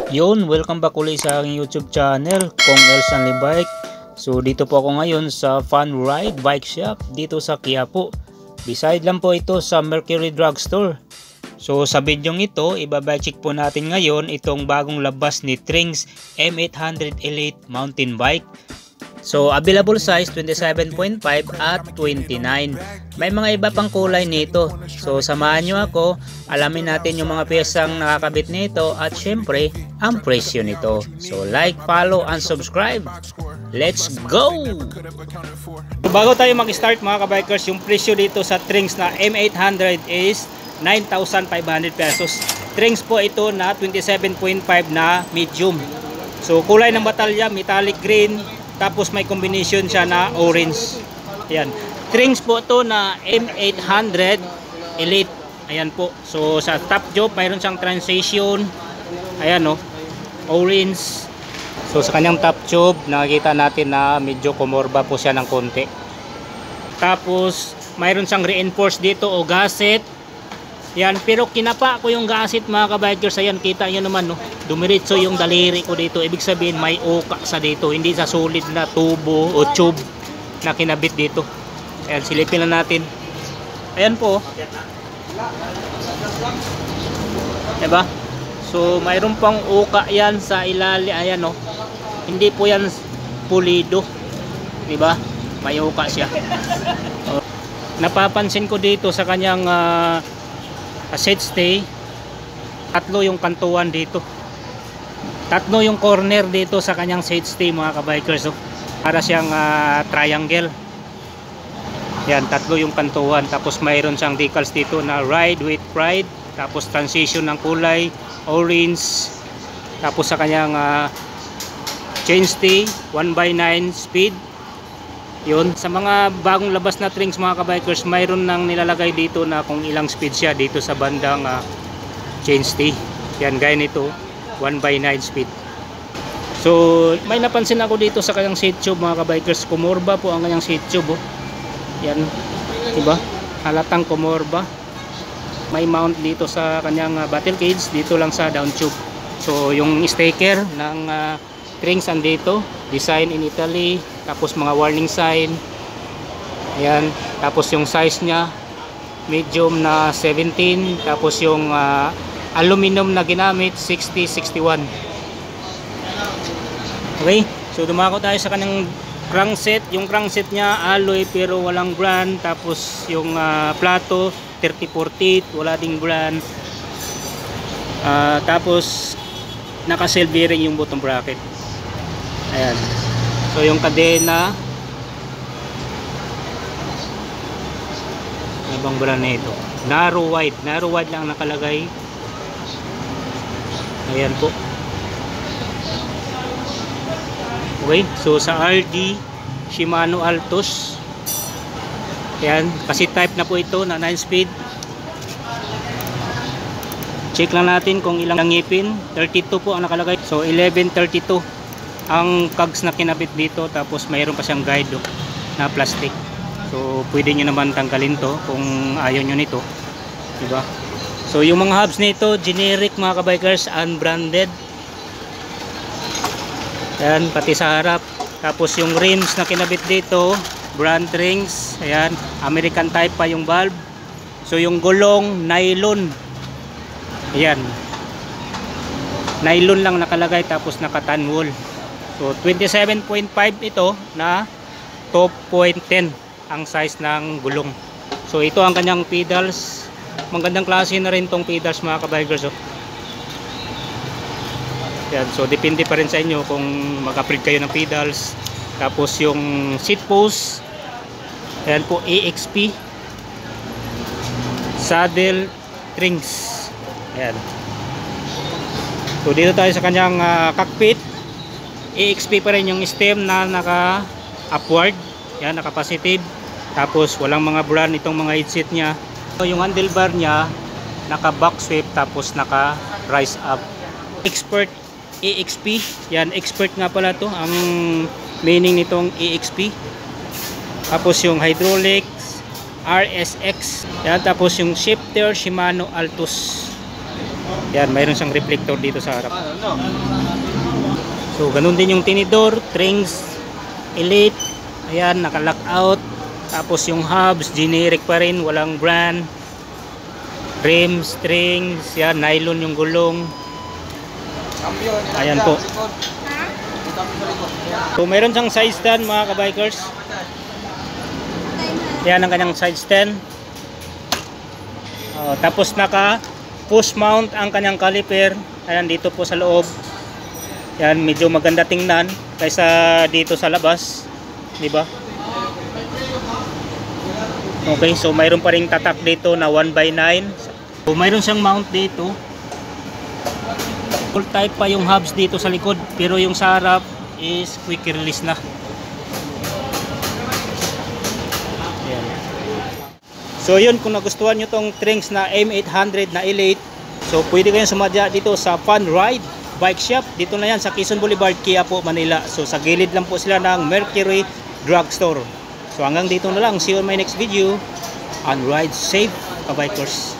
Yun, welcome back ulit sa aking YouTube channel, Kong El Sanli Bike. So dito po ako ngayon sa Fun Ride Bike Shop dito sa Quiapo. Beside lang po ito sa Mercury Drugstore. So sa video ito, ibabike check po natin ngayon itong bagong labas ni Trings M800 Elite Mountain Bike. So available size 27.5 at 29. May mga iba pang kulay nito. So samahan nyo ako, alamin natin yung mga piyesang nakakabit nito at syempre ang presyo nito. So like, follow, and subscribe. Let's go! So, bago tayo mag-start mga kabikers, yung presyo dito sa Trings na M800 is 9,500 pesos. Trings po ito na 27.5 na medium. So kulay ng batalya, metallic green. Tapos may combination siya na orange. Ayan. Trings po to na M800 Elite. Ayan po. So sa top job mayroon siyang transition. Ayan o. Orange. So sa kanyang top tube nakikita natin na medyo kumorba po siya ng konti. Tapos mayroon siyang reinforced dito o gasset. Yan, pero kinapa ko yung gasset mga kabikers. Ayan, kita nyo naman, no? Dumiritso yung daliri ko dito. Ibig sabihin, may uka sa dito. Hindi sa solid na tubo o tube na kinabit dito. Ayan, silipin na natin. Ayan po. Diba? So, mayroon pang uka yan sa ilalim. Ayan, no? Hindi po yan pulido. Diba? May uka siya. Napapansin ko dito sa kanyang set stay, tatlo yung kantuan dito, tatlo yung corner dito sa kanyang set stay mga kabikers. So, para siyang triangle. Yan, tatlo yung kantuan. Tapos mayroon siyang decals dito na ride with pride. Tapos transition ng kulay orange. Tapos sa kanyang chain stay 1/9 speed. Yun, sa mga bagong labas na Trings mga kabikers, mayroon nang nilalagay dito na kung ilang speed siya dito sa bandang chain stay. Yan, gaya nito 1/9 speed. So may napansin ako dito sa kanyang seat tube mga kabikers, kumorba po ang kanyang seat tube. Oh. Yan, diba? Halatang kumorba. May mount dito sa kanyang battle cage, dito lang sa down tube. So yung sticker ng Trings andito, design in Italy, tapos mga warning sign. Ayan, tapos yung size nya medium na 17, tapos yung aluminum na ginamit 60-61. Okay, so dumako tayo sa kanyang crankset. Yung crankset nya alloy pero walang brand. Tapos yung plato 30-40, wala ding brand. Tapos naka self bearing yung bottom bracket. Ayan. So yung kadena, ibang brand na ito, narrow wide lang nakalagay. Ayan po. Okay, so sa RD Shimano Altos. Ayan, kasi type na po ito na 9 speed. Check lang natin kung ilang ngipin. 32 po ang nakalagay. So 1132 ang cogs na kinabit dito. Tapos mayroon pa siyang guide na plastic. So pwede nyo naman tanggalin to kung ayaw nyo nito, diba? So yung mga hubs nito generic mga kabikers, unbranded. Ayan, pati sa harap. Tapos yung rims na kinabit dito, brand rings. Ayan, American type pa yung valve. So yung gulong nylon. Ayan, nylon lang nakalagay, tapos naka tan wool. So 27.5 ito na 2.10 ang size ng gulong. So ito ang kanyang pedals. Magandang klase na rin tong pedals mga kabikers. Yan, so depende pa rin sa inyo kung mag-upgrade kayo ng pedals. Tapos yung seat post, ayan po, EXP saddle Trings. Ayan. So dito tayo sa kanyang cockpit. EXP pa rin yung stem na naka upward. Yan, naka positive. Tapos walang mga brand itong mga headset nya. So yung handlebar nya naka back sweep, tapos naka rise up. Expert EXP. Yan, expert nga pala to ang meaning nitong EXP. Tapos yung hydraulics RSX. Yan, tapos yung shifter Shimano Altos. Yan, mayroon siyang reflector dito sa harap. So, ganun din yung tinidor, Trings Elite. Ayan, naka-lock out. Tapos yung hubs, generic pa rin, walang brand. Rim, strings, yan, nylon yung gulong. Ayan po. So, mayroon siyang side stand mga kabikers. Yan ang kanyang side stand. Tapos naka push mount ang kanyang caliper. Ayan, dito po sa loob. Yan, medyo maganda tingnan kaysa dito sa labas, di ba? Okay, so mayroon pa ring tatak dito na 1x9. So mayroon siyang mount dito. Full type pa yung hubs dito sa likod, pero yung sa harap is quick release na. Ayan. So yun, kung nagustuhan nyo tong Trings na M800 na Elite, so pwede kayong sumadya dito sa Fun Ride Bike Shop. Dito na yan sa Quezon Boulevard, Quiapo, Manila. So sa gilid lang po sila ng Mercury Drugstore. So hanggang dito na lang. See you on my next video. And ride safe, kabikers.